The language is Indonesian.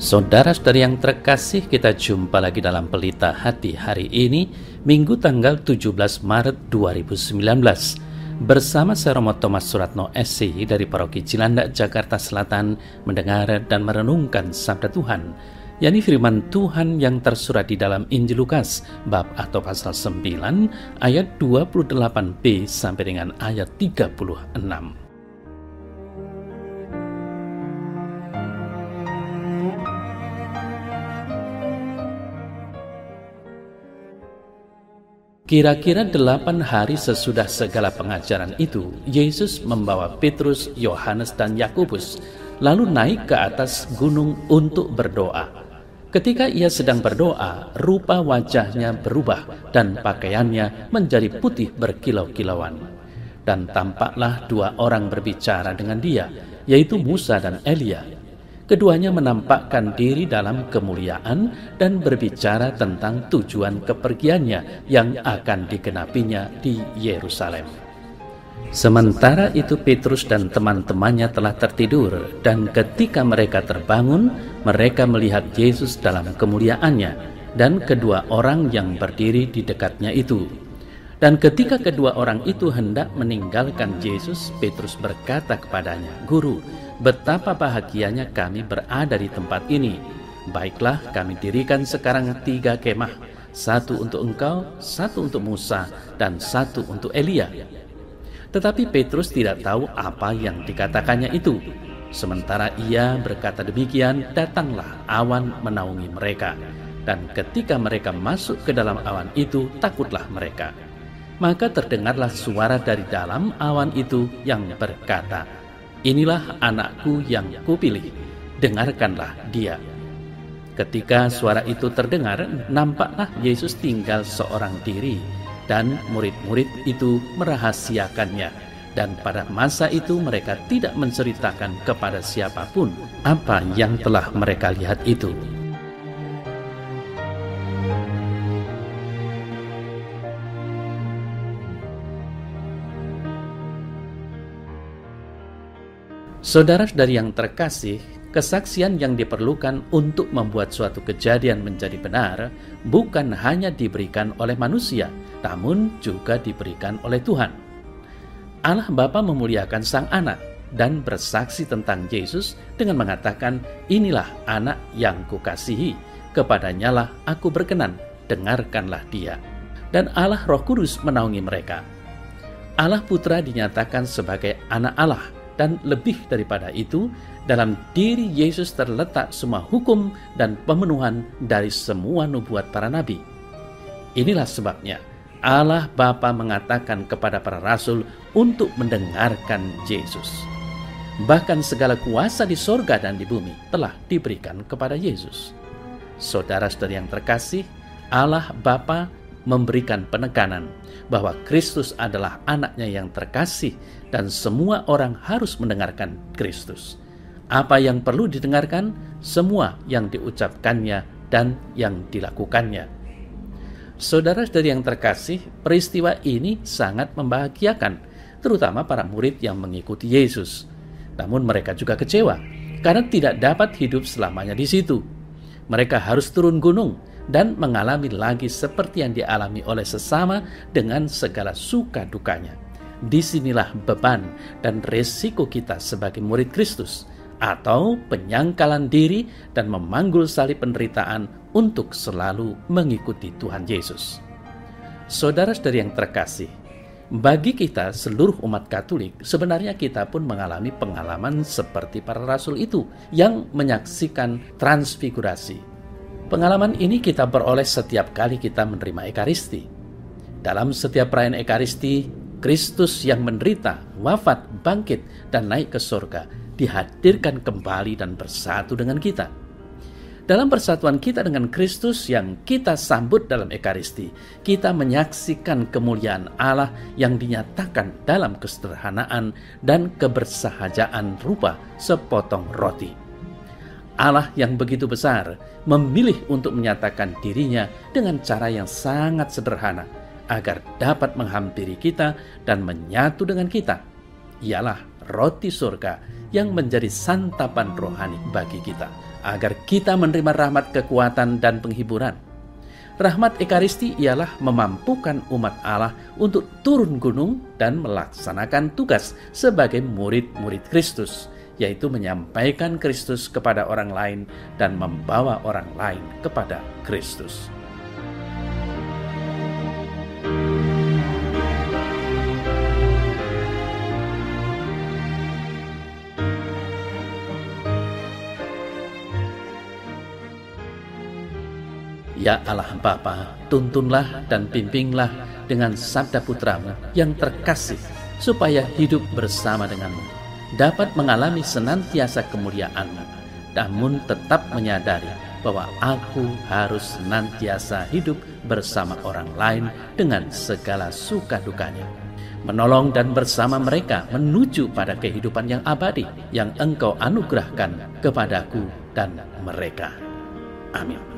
Saudara-saudari yang terkasih, kita jumpa lagi dalam Pelita Hati hari ini, Minggu tanggal 17 Maret 2019. Bersama saya Romo Thomas Suratno SC dari Paroki Cilandak, Jakarta Selatan, mendengar dan merenungkan Sabda Tuhan, yakni firman Tuhan yang tersurat di dalam Injil Lukas, bab atau pasal 9, ayat 28b sampai dengan ayat 36. Kira-kira 8 hari sesudah segala pengajaran itu, Yesus membawa Petrus, Yohanes, dan Yakobus, lalu naik ke atas gunung untuk berdoa. Ketika ia sedang berdoa, rupa wajahnya berubah dan pakaiannya menjadi putih berkilau-kilauan. Dan tampaklah 2 orang berbicara dengan dia, yaitu Musa dan Elia. Keduanya menampakkan diri dalam kemuliaan dan berbicara tentang tujuan kepergiannya yang akan digenapinya di Yerusalem. Sementara itu Petrus dan teman-temannya telah tertidur, dan ketika mereka terbangun, mereka melihat Yesus dalam kemuliaannya dan kedua orang yang berdiri di dekatnya itu. Dan ketika kedua orang itu hendak meninggalkan Yesus, Petrus berkata kepadanya, "Guru, betapa bahagianya kami berada di tempat ini. Baiklah, kami dirikan sekarang 3 kemah, 1 untuk engkau, 1 untuk Musa, dan 1 untuk Elia." Tetapi Petrus tidak tahu apa yang dikatakannya itu. Sementara ia berkata demikian, datanglah awan menaungi mereka. Dan ketika mereka masuk ke dalam awan itu, takutlah mereka. Maka terdengarlah suara dari dalam awan itu yang berkata, "Inilah anakku yang kupilih, dengarkanlah dia." Ketika suara itu terdengar, nampaklah Yesus tinggal seorang diri, dan murid-murid itu merahasiakannya. Dan pada masa itu mereka tidak menceritakan kepada siapapun apa yang telah mereka lihat itu. Saudara-saudari yang terkasih, kesaksian yang diperlukan untuk membuat suatu kejadian menjadi benar bukan hanya diberikan oleh manusia, namun juga diberikan oleh Tuhan. Allah Bapa memuliakan Sang Anak dan bersaksi tentang Yesus dengan mengatakan, "Inilah anak yang kukasihi, kepadanyalah aku berkenan, dengarkanlah dia." Dan Allah Roh Kudus menaungi mereka. Allah Putra dinyatakan sebagai anak Allah. Dan lebih daripada itu, dalam diri Yesus terletak semua hukum dan pemenuhan dari semua nubuat para nabi. Inilah sebabnya Allah Bapa mengatakan kepada para rasul untuk mendengarkan Yesus. Bahkan segala kuasa di sorga dan di bumi telah diberikan kepada Yesus. Saudara-saudari yang terkasih, Allah Bapa memberikan penekanan bahwa Kristus adalah anaknya yang terkasih dan semua orang harus mendengarkan Kristus. Apa yang perlu didengarkan? Semua yang diucapkannya dan yang dilakukannya. Saudara-saudari yang terkasih, peristiwa ini sangat membahagiakan, terutama para murid yang mengikuti Yesus. Namun mereka juga kecewa karena tidak dapat hidup selamanya di situ. Mereka harus turun gunung dan mengalami lagi seperti yang dialami oleh sesama dengan segala suka dukanya. Disinilah beban dan resiko kita sebagai murid Kristus, atau penyangkalan diri dan memanggul salib penderitaan untuk selalu mengikuti Tuhan Yesus. Saudara-saudari yang terkasih, bagi kita seluruh umat Katolik, sebenarnya kita pun mengalami pengalaman seperti para rasul itu yang menyaksikan transfigurasi. Pengalaman ini kita peroleh setiap kali kita menerima Ekaristi. Dalam setiap perayaan Ekaristi, Kristus yang menderita, wafat, bangkit, dan naik ke surga dihadirkan kembali dan bersatu dengan kita. Dalam persatuan kita dengan Kristus yang kita sambut dalam Ekaristi, kita menyaksikan kemuliaan Allah yang dinyatakan dalam kesederhanaan dan kebersahajaan rupa sepotong roti. Allah yang begitu besar memilih untuk menyatakan dirinya dengan cara yang sangat sederhana agar dapat menghampiri kita dan menyatu dengan kita. Ialah roti surga yang menjadi santapan rohani bagi kita. agar kita menerima rahmat kekuatan dan penghiburan. Rahmat Ekaristi ialah memampukan umat Allah untuk turun gunung dan melaksanakan tugas sebagai murid-murid Kristus, yaitu menyampaikan Kristus kepada orang lain dan membawa orang lain kepada Kristus. Ya Allah Bapa, tuntunlah dan bimbinglah dengan sabda Putramu yang terkasih, supaya hidup bersama denganmu, dapat mengalami senantiasa kemuliaan-Mu, namun tetap menyadari bahwa aku harus senantiasa hidup bersama orang lain dengan segala suka dukanya, menolong dan bersama mereka menuju pada kehidupan yang abadi yang Engkau anugerahkan kepadaku dan mereka. Amin.